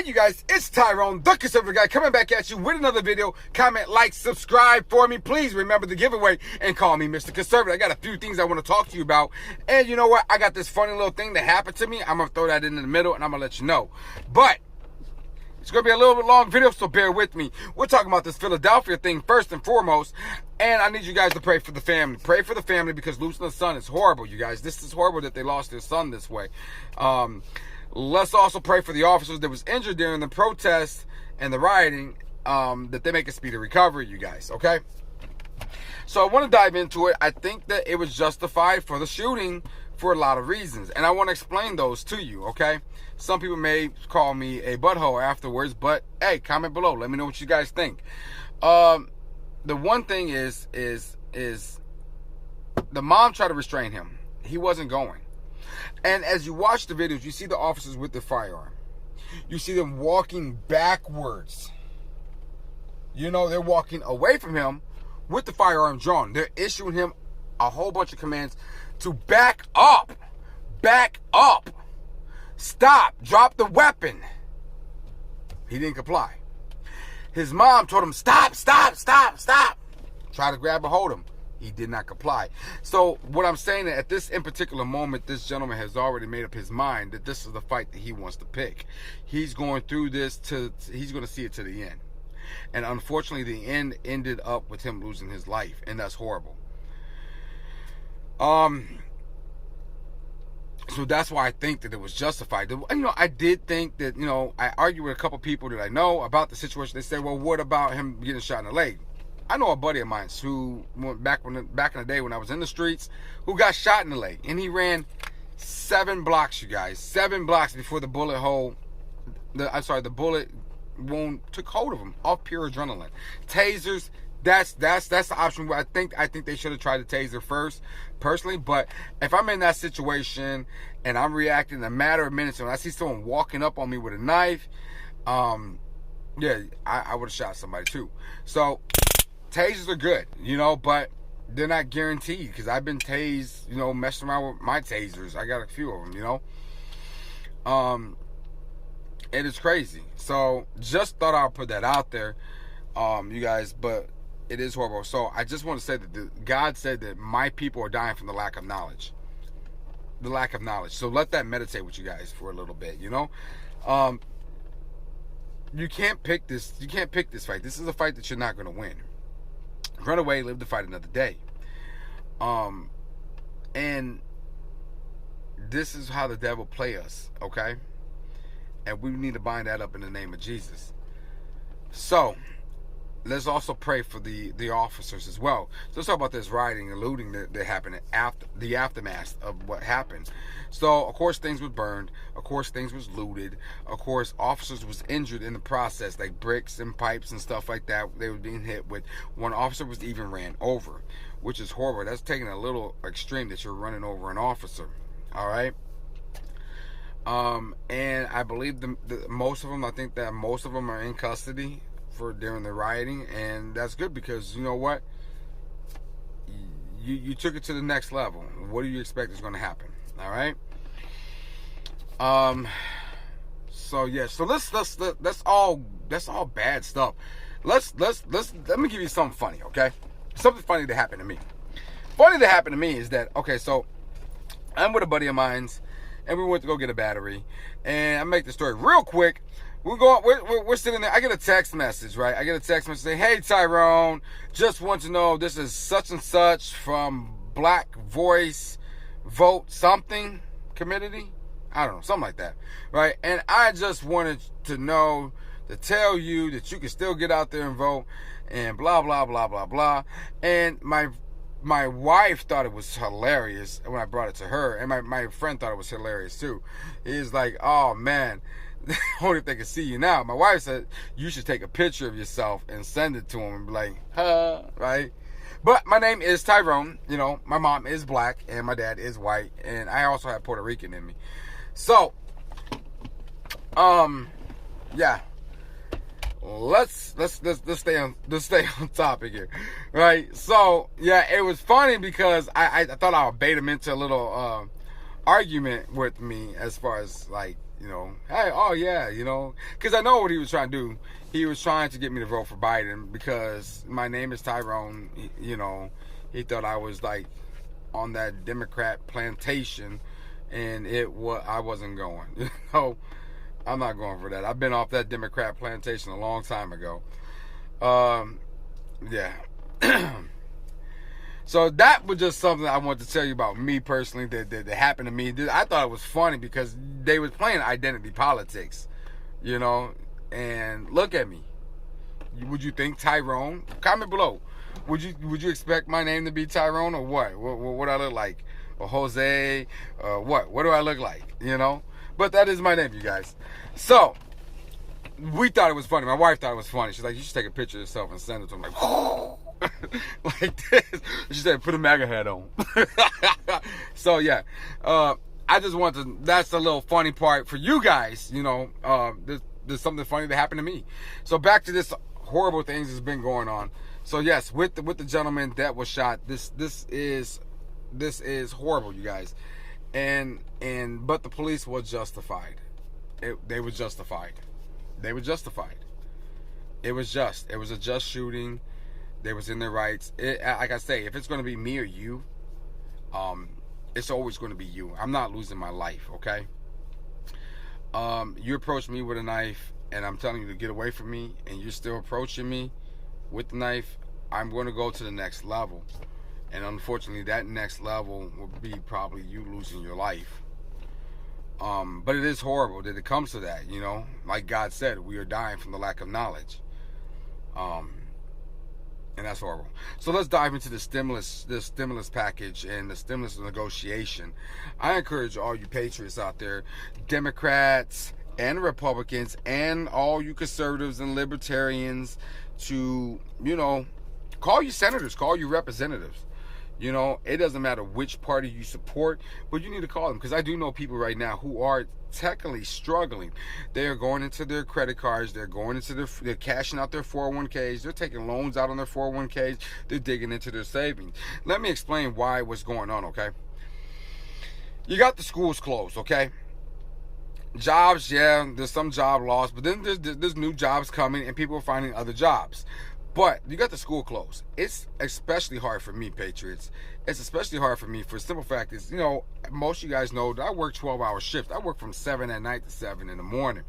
you guys, it's Tyrone, the conservative guy, coming back at you with another video. Comment, like, subscribe for me. Please remember the giveaway and call me Mr. Conservative. I got a few things I want to talk to you about. And you know what? I got this funny little thing that happened to me. I'm going to throw that in the middle and I'm going to let you know. But it's going to be a little bit long video, so bear with me. We're talking about this Philadelphia thing first and foremost. And I need you guys to pray for the family. Pray for the family because losing a son is horrible, you guys. This is horrible that they lost their son this way. Let's also pray for the officers that was injured during the protests and the rioting, that they make a speedy recovery, you guys, okay? So I want to dive into it. I think that it was justified for the shooting for a lot of reasons, and I want to explain those to you, okay? Some people may call me a butthole afterwards, but hey, comment below. Let me know what you guys think. The one thing is the mom tried to restrain him. He wasn't going. And as you watch the videos, you see the officers with the firearm. You see them walking backwards. You know, they're walking away from him with the firearm drawn. They're issuing him a whole bunch of commands to back up. Back up. Stop. Drop the weapon. He didn't comply. His mom told him, stop, stop, stop, stop. Try to grab a hold of him. He did not comply. So what I'm saying at this in particular moment, this gentleman has already made up his mind that this is the fight that he wants to pick. He's going through this he's going to see it to the end. And unfortunately, the end ended up with him losing his life, and that's horrible. So that's why I think that it was justified. You know, I did think that, you know, I argued with a couple people that I know about the situation. They said, well, what about him getting shot in the leg? I know a buddy of mine who went back in the day when I was in the streets, who got shot in the leg, and he ran 7 blocks, you guys, 7 blocks before the bullet wound took hold of him off pure adrenaline. Tasers, that's the option. I think they should have tried the taser first, personally. But if I'm in that situation and I'm reacting in a matter of minutes, and I see someone walking up on me with a knife, yeah, I would have shot somebody too. So tasers are good, you know, but they're not guaranteed, because I've been tased, you know, messing around with my tasers. I got a few of them, you know. It is crazy. So just thought I'd put that out there, you guys, but it is horrible. So I just want to say that God said that my people are dying from the lack of knowledge. The lack of knowledge. So let that meditate with you guys for a little bit, you know. You can't pick this. You can't pick this fight. This is a fight that you're not going to win. Run away, live to fight another day. And this is how the devil play us, okay? And we need to bind that up in the name of Jesus. So let's also pray for the officers as well. So let's talk about this rioting and looting that happened after the aftermath of what happened. So of course things was burned. Of course things was looted. Of course officers was injured in the process, like bricks and pipes and stuff like that. They were being hit with. One officer was even ran over, which is horrible. That's taking a little extreme that you're running over an officer. All right. And I believe most of them. I think that most of them are in custody for during the rioting, and that's good, because you know what, you took it to the next level. What do you expect is going to happen? All right. So yeah, so that's all bad stuff. Let me give you something funny, okay? Something funny that happened to me. Funny that happened to me is that, okay, so I'm with a buddy of mine's, and we went to go get a battery, and I make the story real quick. We're sitting there. I get a text message, right? I get a text message saying, hey, Tyrone, just want to know this is such and such from Black Voice Vote Something Committee. I don't know, something like that, right? And I just wanted to know, to tell you that you can still get out there and vote, and blah, blah, blah, blah, blah. And my wife thought it was hilarious when I brought it to her, and my friend thought it was hilarious too. He's like, oh man, only if they can see you now. My wife said you should take a picture of yourself and send it to him and be like, huh, right? But my name is Tyrone. You know, my mom is black and my dad is white, and I also have Puerto Rican in me. So, yeah. Let's stay on topic here, right? So yeah, it was funny because I thought I would bait him into a little argument with me, as far as like hey, oh yeah, because I know what he was trying to do. He was trying to get me to vote for Biden because my name is Tyrone. He thought I was like on that Democrat plantation, and I wasn't going. I'm not going for that. I've been off that Democrat plantation a long time ago. Yeah. So that was just something I wanted to tell you about me personally that happened to me. I thought it was funny because they was playing identity politics, and look at me. Would you think Tyrone? Comment below. Would you expect my name to be Tyrone or what? What I look like? Or Jose? What? What do I look like? But that is my name, you guys. So we thought it was funny. My wife thought it was funny. She's like, you should take a picture of yourself and send it to him. Like this. She said, put a MAGA hat on. So yeah, I just want to. That's the little funny part for you guys. There's something funny that happened to me. So back to this horrible things that's been going on. So yes, with the gentleman that was shot, this is horrible, you guys. But the police was justified. They were justified. They were justified. It was a just shooting. They was in their rights. Like I say, if it's going to be me or you, it's always going to be you. I'm not losing my life, okay? You approach me with a knife, and I'm telling you to get away from me, and you're still approaching me with the knife, I'm going to go to the next level. And unfortunately, that next level will be probably you losing your life. But it is horrible that it comes to that, Like God said, we are dying from the lack of knowledge. And that's horrible. So let's dive into the stimulus package and the stimulus negotiation. I encourage all you patriots out there, Democrats and Republicans, and all you conservatives and libertarians to, call your senators, call your representatives. It doesn't matter which party you support, but you need to call them, because I do know people right now who are technically struggling. They are going into their credit cards, they're cashing out their 401ks, they're taking loans out on their 401ks, they're digging into their savings. Let me explain what's going on, okay? You got the schools closed, okay? Jobs, yeah, there's some job loss, but then there's new jobs coming and people are finding other jobs. But you got the school closed. It's especially hard for me, patriots. It's especially hard for me for the simple fact is, most of you guys know that I work 12-hour shifts. I work from 7 at night to 7 in the morning.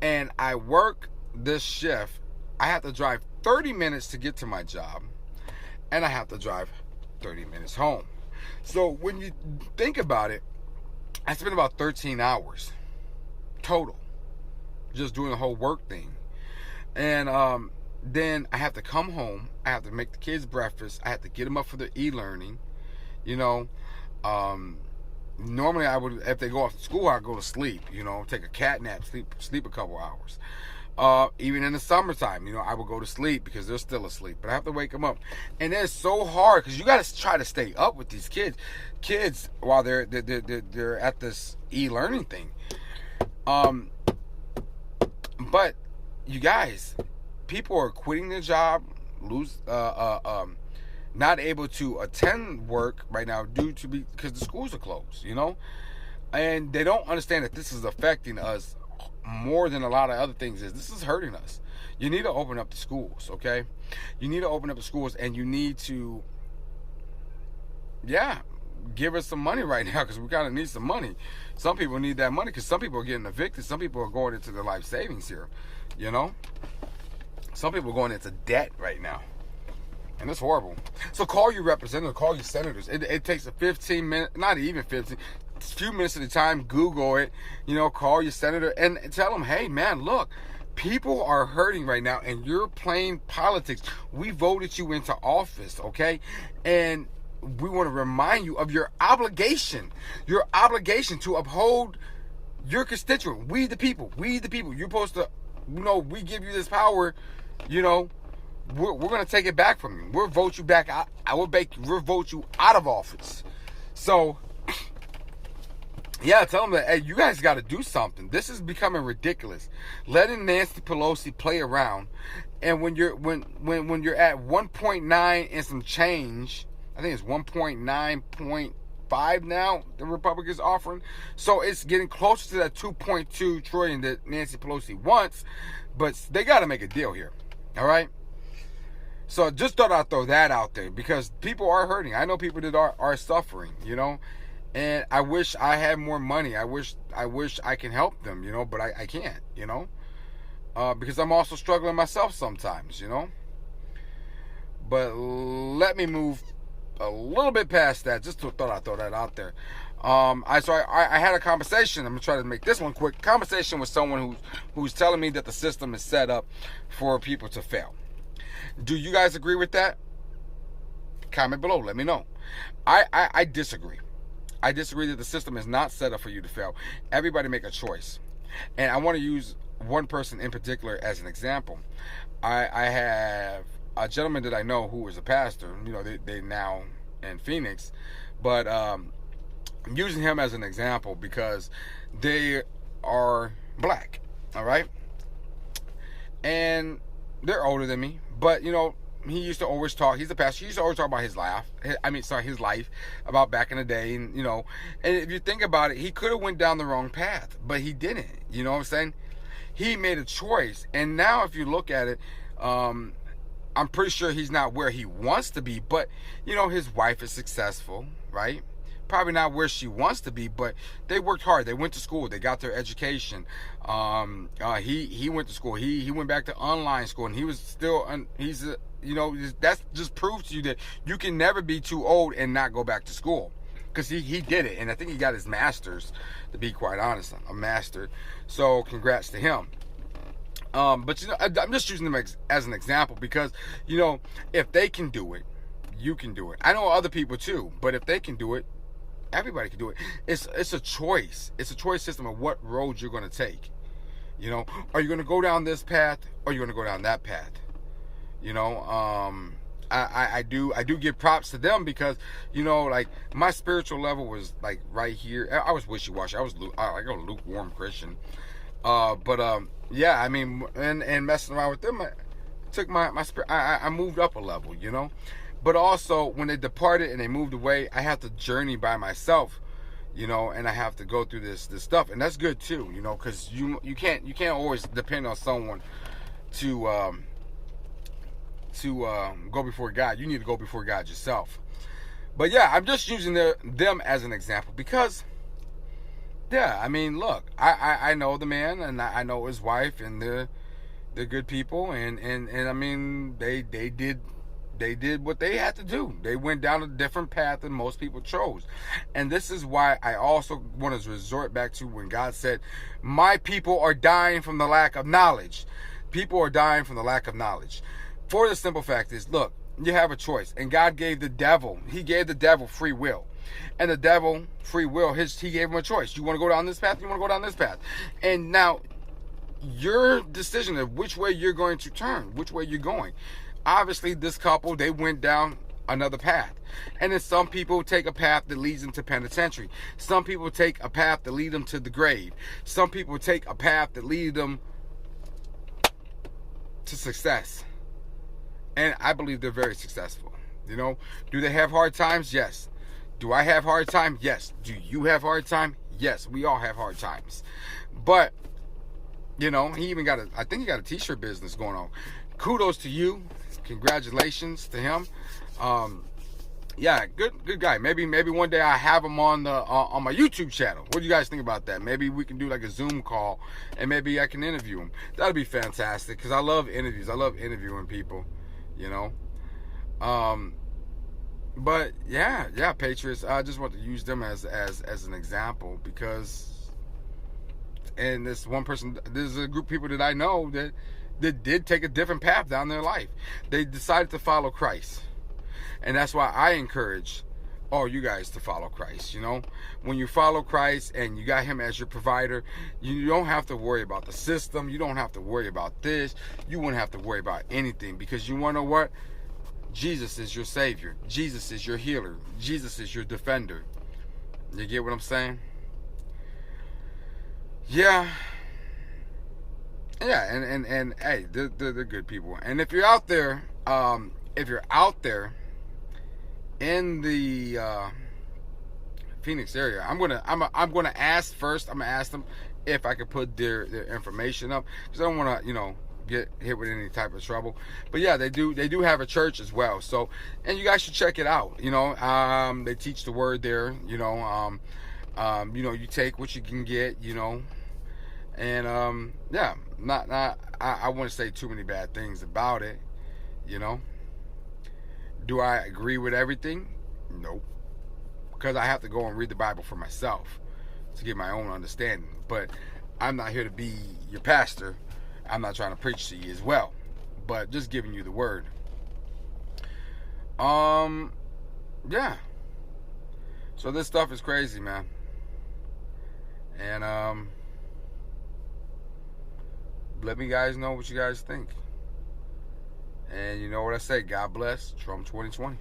And I work this shift. I have to drive 30 minutes to get to my job. And I have to drive 30 minutes home. So when you think about it, I spend about 13 hours total just doing the whole work thing. And then I have to come home. I have to make the kids breakfast. I have to get them up for their e-learning. Normally I would, if they go off to school, I'd go to sleep. Take a cat nap, sleep a couple hours. Even in the summertime, I would go to sleep because they're still asleep. But I have to wake them up, and it's so hard because you got to try to stay up with these kids while they're at this e-learning thing. But you guys, people are quitting their job, not able to attend work right now because the schools are closed, and they don't understand that this is affecting us more than a lot of other things. This is hurting us. You need to open up the schools, okay? You need to open up the schools, and you need to, give us some money right now because we kind of need some money. Some people need that money because some people are getting evicted. Some people are going into their life savings here, Some people are going into debt right now. And it's horrible. So call your representatives, call your senators. It takes a 15 minute, not even 15, a few minutes at a time. Google it, call your senator and tell them, hey man, look, people are hurting right now and you're playing politics. We voted you into office, okay? And we want to remind you of your obligation to uphold your constituent. We the people. You're supposed to, we give you this power, we're going to take it back from you. We'll vote you back out. We'll vote you out of office. So, tell them that, hey, you guys got to do something. This is becoming ridiculous. Letting Nancy Pelosi play around, and when you're at 1.9 and some change, I think it's 1.9 2.5 now, the Republicans offering. So it's getting closer to that 2.2 trillion that Nancy Pelosi wants, but they got to make a deal here. All right? So just thought I'd throw that out there because people are hurting. I know people that are suffering, you know, and I wish I had more money. I wish I can help them, you know, but I can't, you know, because I'm also struggling myself sometimes, you know. But let me move a little bit past that. Just thought I'd throw that out there. I had a conversation. I'm gonna try to make this one quick. Conversation with someone who's telling me that the system is set up for people to fail. Do you guys agree with that? Comment below. Let me know. I disagree. I disagree that the system is not set up for you to fail. Everybody make a choice. And I want to use one person in particular as an example. I have a gentleman that I know who is a pastor. You know, they now in Phoenix. But I'm using him as an example because they are black. All right? And they're older than me. But, you know, he used to always talk, he's a pastor, he used to always talk about his life, about back in the day, and, you know, and if you think about it, he could have went down the wrong path, but he didn't, you know what I'm saying? He made a choice, and now if you look at it, I'm pretty sure he's not where he wants to be, but, you know, his wife is successful, right? Probably not where she wants to be, but they worked hard. They went to school. They got their education. He went to school. He went back to online school, and he was still. You know, that just proves to you that you can never be too old and not go back to school, because he did it, and I think he got his master's. To be quite honest, a master. So congrats to him. But you know, I'm just using them as an example because, you know, if they can do it, you can do it. I know other people too, but if they can do it, everybody can do it. It's a choice. It's a choice system of what road you're going to take. You know, are you going to go down this path or are you going to go down that path? You know, I do give props to them because, you know, like my spiritual level was like right here. I was wishy-washy. I was like a lukewarm Christian. Yeah, I mean, and messing around with them, I took my spirit. I moved up a level, you know. But also, when they departed and they moved away, I have to journey by myself, you know, and I have to go through this stuff, and that's good too, you know, because you can't always depend on someone to go before God. You need to go before God yourself. But yeah, I'm just using them as an example because, yeah, I mean, look, I know the man and I know his wife, and they're good people, and I mean they did what they had to do. They went down a different path than most people chose. And this is why I also want to resort back to when God said, my people are dying from the lack of knowledge. People are dying from the lack of knowledge. For the simple fact is, look, you have a choice. And God gave the devil free will. And the devil, free will, he gave him a choice. You want to go down this path? You want to go down this path? And now, your decision of which way you're going to turn, which way you're going. Obviously, this couple, they went down another path. And then some people take a path that leads them to penitentiary. Some people take a path that leads them to the grave. Some people take a path that leads them to success. And I believe they're very successful. You know, do they have hard times? Yes. Do I have hard time? Yes. Do you have hard time? Yes. We all have hard times. But, you know, I think he got a t-shirt business going on. Kudos to you. Congratulations to him. Yeah, good guy. Maybe one day I have him on my YouTube channel. What do you guys think about that? Maybe we can do like a Zoom call and maybe I can interview him. That'd be fantastic because I love interviews. I love interviewing people, you know. But yeah, Patriots. I just want to use them as an example because, and this one person, there's a group of people that I know that did take a different path down their life. They decided to follow Christ. And that's why I encourage all you guys to follow Christ. You know, when you follow Christ and you got him as your provider, you don't have to worry about the system. You don't have to worry about this. You wouldn't have to worry about anything because you want to know what? Jesus is your Savior. Jesus is your healer. Jesus is your defender. You get what I'm saying? Yeah. Yeah, and hey, they're good people. And if you're out there, in the Phoenix area. I'm gonna ask first. I'm gonna ask them if I could put their information up, because I don't want to get hit with any type of trouble. But yeah, they do have a church as well. So, and you guys should check it out. They teach the word there. You take what you can get. And yeah, not I wouldn't say too many bad things about it. Do I agree with everything? Nope. Because I have to go and read the Bible for myself to get my own understanding. But I'm not here to be your pastor. I'm not trying to preach to you as well, but just giving you the word. Yeah. So this stuff is crazy, man. And let me guys know what you guys think. And you know what I say, God bless Trump 2020.